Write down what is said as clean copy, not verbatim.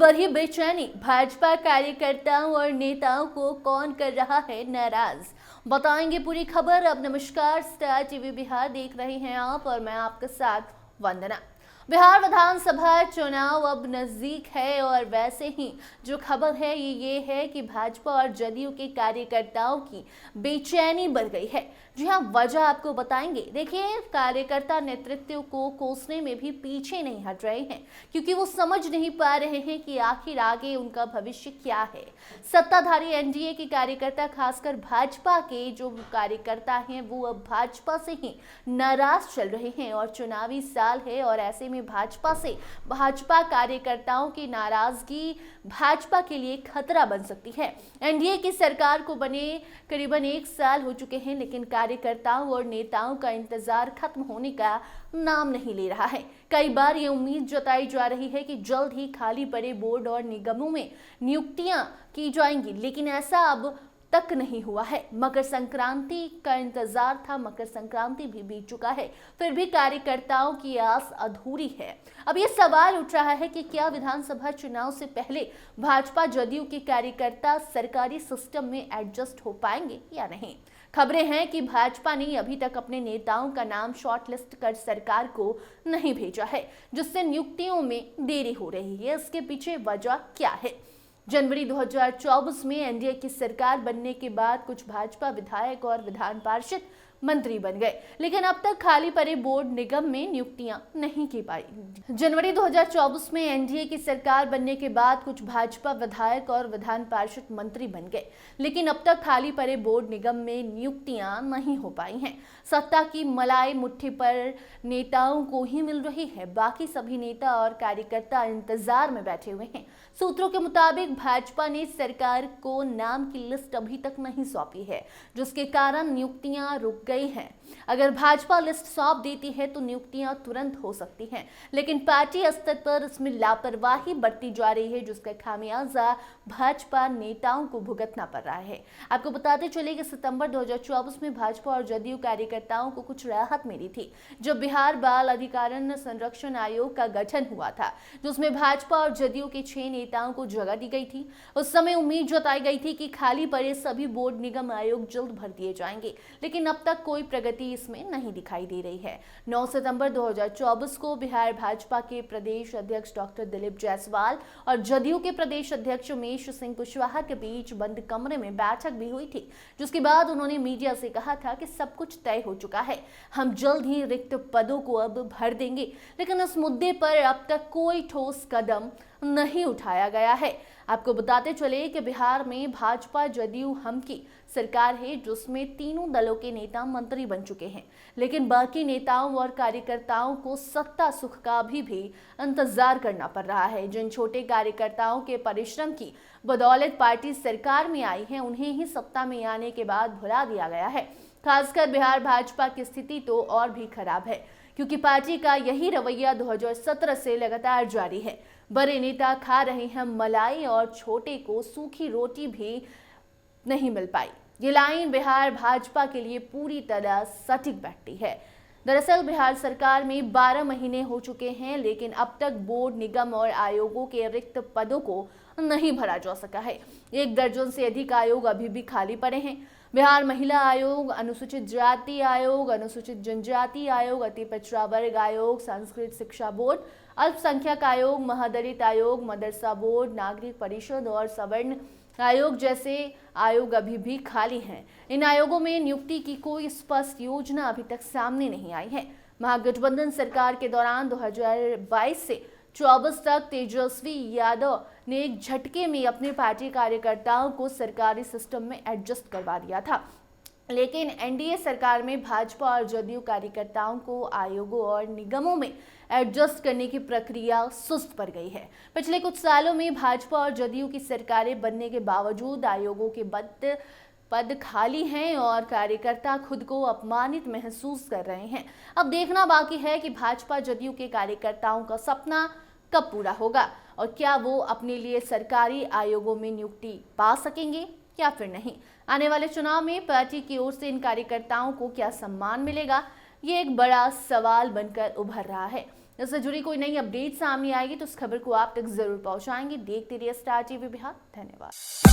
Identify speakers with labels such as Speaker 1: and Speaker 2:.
Speaker 1: बढ़ी बेचैनी, भाजपा कार्यकर्ताओं और नेताओं को कौन कर रहा है नाराज, बताएंगे पूरी खबर। अब नमस्कार, स्टार टीवी बिहार देख रहे हैं आप और मैं आपके साथ वंदना। बिहार विधानसभा चुनाव अब नजदीक है और वैसे ही जो खबर है ये है कि भाजपा और जदयू के कार्यकर्ताओं की बेचैनी बढ़ गई है। जी हाँ, वजह आपको बताएंगे। देखिए, कार्यकर्ता नेतृत्व को कोसने में भी पीछे नहीं हट रहे हैं, क्योंकि वो समझ नहीं पा रहे हैं कि आखिर आगे उनका भविष्य क्या है। सत्ताधारी एनडीए के कार्यकर्ता, खासकर भाजपा के जो कार्यकर्ता हैं, वो अब भाजपा से ही नाराज चल रहे हैं और चुनावी साल है और ऐसे में भाजपा कार्यकर्ताओं की नाराजगी भाजपा के लिए खतरा बन सकती है। एनडीए की सरकार को बने करीबन 1 साल हो चुके हैं, लेकिन कार्यकर्ताओं और नेताओं का इंतजार खत्म होने का नाम नहीं ले रहा है। कई बार ये उम्मीद जताई जा रही है कि जल्द ही खाली पड़े बोर्ड और निगमों में नियुक्तियां की जाएंगी, लेकिन ऐसा अब तक नहीं हुआ है। मकर संक्रांति का इंतजार था, मकर संक्रांति भी बीत चुका है, फिर भी कार्यकर्ताओं की आस अधूरी है। अब ये सवाल उठ रहा है कि क्या विधानसभा चुनाव से पहले भाजपा जदयू के कार्यकर्ता सरकारी सिस्टम में एडजस्ट हो पाएंगे या नहीं। खबरें हैं कि भाजपा ने अभी तक अपने नेताओं का नाम शॉर्टलिस्ट कर सरकार को नहीं भेजा है, जिससे नियुक्तियों में देरी हो रही है। इसके पीछे वजह क्या है? जनवरी 2024 में एनडीए की सरकार बनने के बाद कुछ भाजपा विधायक और विधान पार्षद मंत्री बन गए, लेकिन अब तक खाली पड़े बोर्ड निगम में नियुक्तियां नहीं की पाई। जनवरी 2024 में एनडीए की सरकार बनने के बाद कुछ भाजपा विधायक और विधान पार्षद मंत्री बन गए, लेकिन अब तक खाली पड़े बोर्ड निगम में नियुक्तियां नहीं हो पाई हैं। सत्ता की मलाई मुट्ठी पर नेताओं को ही मिल रही है, बाकी सभी नेता और कार्यकर्ता इंतजार में बैठे हुए हैं। सूत्रों के मुताबिक भाजपा ने सरकार को नाम की लिस्ट अभी तक नहीं सौंपी है, जिसके कारण नियुक्तियां रुक गई हैं। अगर भाजपा लिस्ट सौंप देती है तो नियुक्तियां तुरंत हो सकती हैं, लेकिन पार्टी स्तर पर इसमें लापरवाही बरती जा रही है, जिसका खामियाजा भाजपा नेताओं को भुगतना पड़ रहा है। आपको बताते चले कि सितंबर 2024 में भाजपा और जदयू कार्यकर्ताओं को कुछ राहत मिली थी, जब बिहार बाल अधिकार संरक्षण आयोग का गठन हुआ था, जिसमें भाजपा और जदयू के 6 नेताओं को जगह दी गई थी। उस समय उम्मीद जताई गई थी कि खाली पड़े सभी बोर्ड निगम आयोग जल्द भर दिए जाएंगे, लेकिन अब तक कोई प्रगति इसमें नहीं दिखाई दे रही है। 9 सितंबर 2024 को बिहार भाजपा के प्रदेश अध्यक्ष डॉक्टर दिलीप जायसवाल और जदयू के प्रदेश अध्यक्ष उमेश सिंह कुशवाहा के बीच बंद कमरे में बैठक भी हुई थी, जिसके बाद उन्होंने मीडिया से कहा था कि सब कुछ तय हो चुका है, हम जल्द ही रिक्त पदों को अब भर देंगे, लेकिन इस मुद्दे पर अब तक कोई ठोस कदम नहीं उठाया गया है। आपको बताते चले कि बिहार में भाजपा जदयू हम की सरकार है, जिसमें तीनों दलों के नेता मंत्री बन चुके हैं, लेकिन बाकी नेताओं और कार्यकर्ताओं को सत्ता सुख का भी इंतजार करना पड़ रहा है। जिन छोटे कार्यकर्ताओं के परिश्रम की बदौलत पार्टी सरकार में आई है, उन्हें ही सत्ता में आने के बाद भुला दिया गया है। खासकर बिहार भाजपा की स्थिति तो और भी खराब है, क्योंकि पार्टी का यही रवैया 2017 से लगातार जारी है। बड़े नेता खा रहे हैं मलाई और छोटे को सूखी रोटी भी नहीं मिल पाई। ये लाइन बिहार भाजपा के लिए पूरी तरह सटीक बैठती है। दरअसल बिहार सरकार में 12 महीने हो चुके हैं, लेकिन अब तक बोर्ड निगम और आयोगों के रिक्त पदों को नहीं भरा जा सका है। 1 दर्जन से अधिक आयोग अभी भी खाली पड़े हैं। बिहार महिला आयोग, अनुसूचित जाति आयोग, अनुसूचित जनजाति आयोग, अति पिछड़ा वर्ग आयोग, संस्कृत शिक्षा बोर्ड, अल्पसंख्यक आयोग, महादलित आयोग, मदरसा बोर्ड, नागरिक परिषद और सवर्ण आयोग जैसे आयोग अभी भी खाली हैं। इन आयोगों में नियुक्ति की कोई स्पष्ट योजना अभी तक सामने नहीं आई है। महागठबंधन सरकार के दौरान 2022 से 24 तक तेजस्वी यादव ने एक झटके में अपने पार्टी कार्यकर्ताओं को सरकारी सिस्टम में एडजस्ट करवा दिया था, लेकिन एनडीए सरकार में भाजपा और जदयू कार्यकर्ताओं को आयोगों और निगमों में एडजस्ट करने की प्रक्रिया सुस्त पड़ गई है। पिछले कुछ सालों में भाजपा और जदयू की सरकारें बनने के बावजूद आयोगों के पद खाली हैं और कार्यकर्ता खुद को अपमानित महसूस कर रहे हैं। अब देखना बाकी है कि भाजपा जदयू के कार्यकर्ताओं का सपना कब पूरा होगा और क्या वो अपने लिए सरकारी आयोगों में नियुक्ति पा सकेंगे या फिर नहीं। आने वाले चुनाव में पार्टी की ओर से इन कार्यकर्ताओं को क्या सम्मान मिलेगा, ये एक बड़ा सवाल बनकर उभर रहा है। इससे जुड़ी कोई नई अपडेट सामने आएगी तो उस खबर को आप तक जरूर पहुंचाएंगे। देखते रहिए स्टार टीवी बिहार। धन्यवाद।